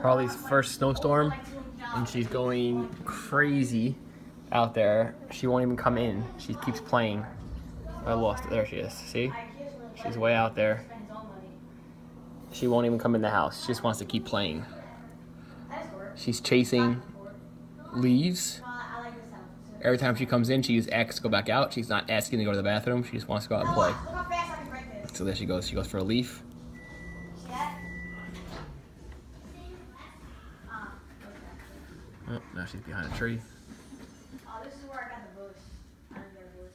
Harley's first snowstorm, and she's going crazy out there. She won't even come in. She keeps playing. I lost it. There she is. See? She's way out there. She won't even come in the house. She just wants to keep playing. She's chasing leaves. Every time she comes in, she uses X to go back out. She's not asking to go to the bathroom. She just wants to go out and play. So there she goes. She goes for a leaf. Oh, now she's behind a tree. Oh, this is where I got the bush. I didn't get a bush.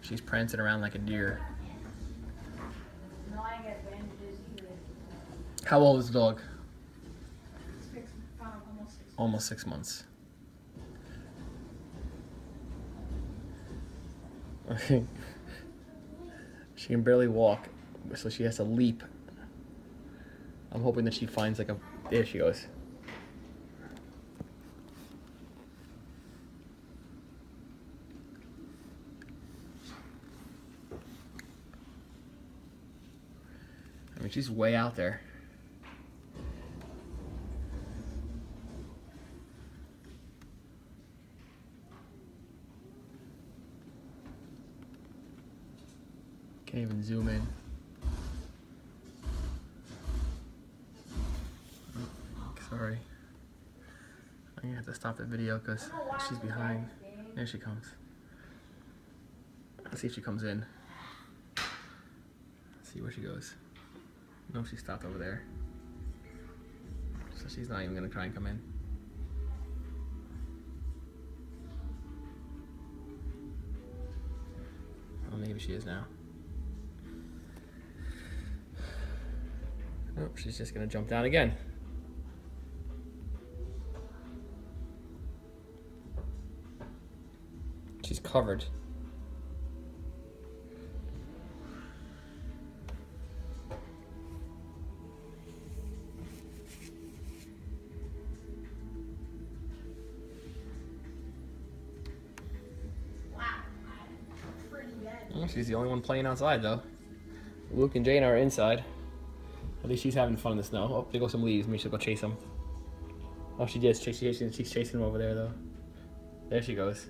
She's prancing around like a deer. No, I ain't got bandages either. How old is the dog? Almost 6 months. Almost 6 months. She can barely walk, so she has to leap. I'm hoping that she finds like a... There she goes. I mean, she's way out there. Can't even zoom in. Oh, sorry. I'm gonna have to stop the video because she's behind. There she comes. Let's see if she comes in. Let's see where she goes. No, she stopped over there. So she's not even gonna try and come in. Oh, maybe she is now. Oh, she's just gonna jump down again. She's covered. Well, she's the only one playing outside, though. Luke and Jane are inside. At least she's having fun in the snow. Oh, there go some leaves. Maybe she'll go chase them. Oh, she did. She's chasing him over there, though. There she goes.